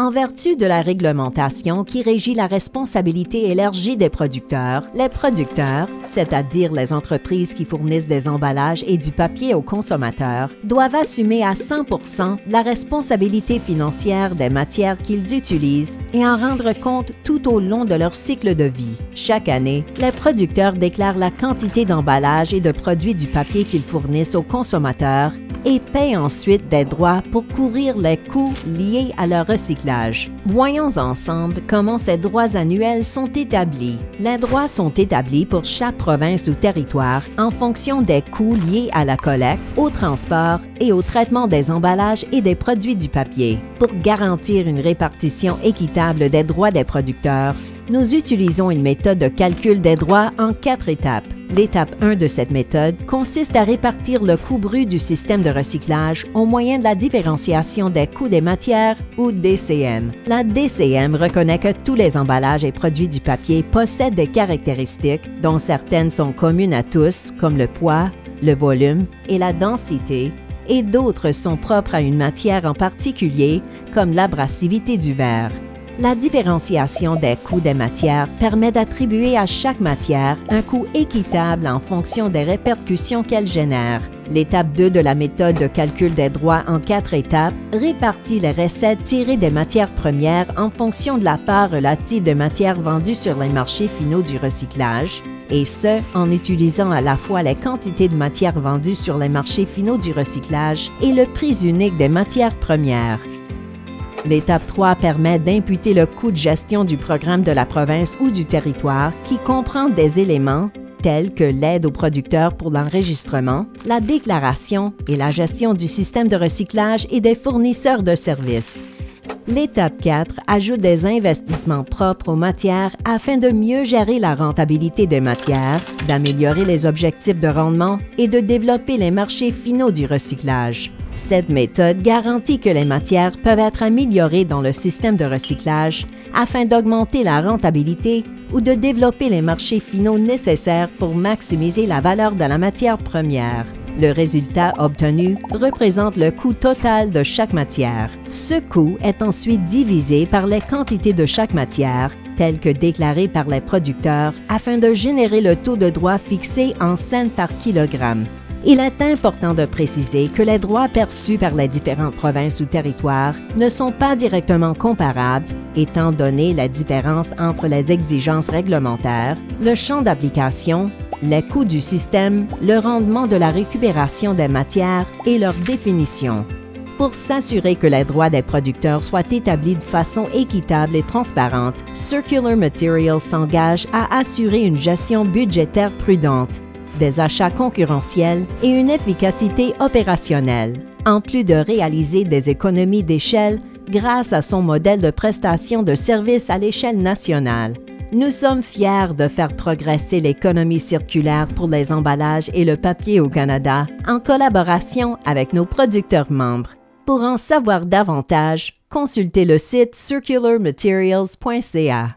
En vertu de la réglementation qui régit la responsabilité élargie des producteurs, les producteurs, c'est-à-dire les entreprises qui fournissent des emballages et du papier aux consommateurs, doivent assumer à 100% la responsabilité financière des matières qu'ils utilisent et en rendre compte tout au long de leur cycle de vie. Chaque année, les producteurs déclarent la quantité d'emballage et de produits du papier qu'ils fournissent aux consommateurs et paient ensuite des droits pour couvrir les coûts liés à leur recyclage. Voyons ensemble comment ces droits annuels sont établis. Les droits sont établis pour chaque province ou territoire en fonction des coûts liés à la collecte, au transport et au traitement des emballages et des produits du papier. Pour garantir une répartition équitable des droits des producteurs, nous utilisons une méthode de calcul des droits en 4 étapes. L'étape 1 de cette méthode consiste à répartir le coût brut du système de recyclage au moyen de la différenciation des coûts des matières ou DCM. La DCM reconnaît que tous les emballages et produits du papier possèdent des caractéristiques dont certaines sont communes à tous, comme le poids, le volume et la densité, et d'autres sont propres à une matière en particulier, comme l'abrasivité du verre. La différenciation des coûts des matières permet d'attribuer à chaque matière un coût équitable en fonction des répercussions qu'elle génère. L'étape 2 de la méthode de calcul des droits en 4 étapes répartit les recettes tirées des matières premières en fonction de la part relative de matières vendues sur les marchés finaux du recyclage, et ce, en utilisant à la fois les quantités de matières vendues sur les marchés finaux du recyclage et le prix unique des matières premières. L'étape 3 permet d'imputer le coût de gestion du programme de la province ou du territoire qui comprend des éléments tels que l'aide aux producteurs pour l'enregistrement, la déclaration et la gestion du système de recyclage et des fournisseurs de services. L'étape 4 ajoute des investissements propres aux matières afin de mieux gérer la rentabilité des matières, d'améliorer les objectifs de rendement et de développer les marchés finaux du recyclage. Cette méthode garantit que les matières peuvent être améliorées dans le système de recyclage afin d'augmenter la rentabilité ou de développer les marchés finaux nécessaires pour maximiser la valeur de la matière première. Le résultat obtenu représente le coût total de chaque matière. Ce coût est ensuite divisé par les quantités de chaque matière, telles que déclarées par les producteurs, afin de générer le taux de droit fixé en cents par kilogramme. Il est important de préciser que les droits perçus par les différentes provinces ou territoires ne sont pas directement comparables, étant donné la différence entre les exigences réglementaires, le champ d'application, les coûts du système, le rendement de la récupération des matières et leur définition. Pour s'assurer que les droits des producteurs soient établis de façon équitable et transparente, Circular Materials s'engage à assurer une gestion budgétaire prudente, des achats concurrentiels et une efficacité opérationnelle, en plus de réaliser des économies d'échelle grâce à son modèle de prestation de services à l'échelle nationale. Nous sommes fiers de faire progresser l'économie circulaire pour les emballages et le papier au Canada en collaboration avec nos producteurs membres. Pour en savoir davantage, consultez le site circularmaterials.ca.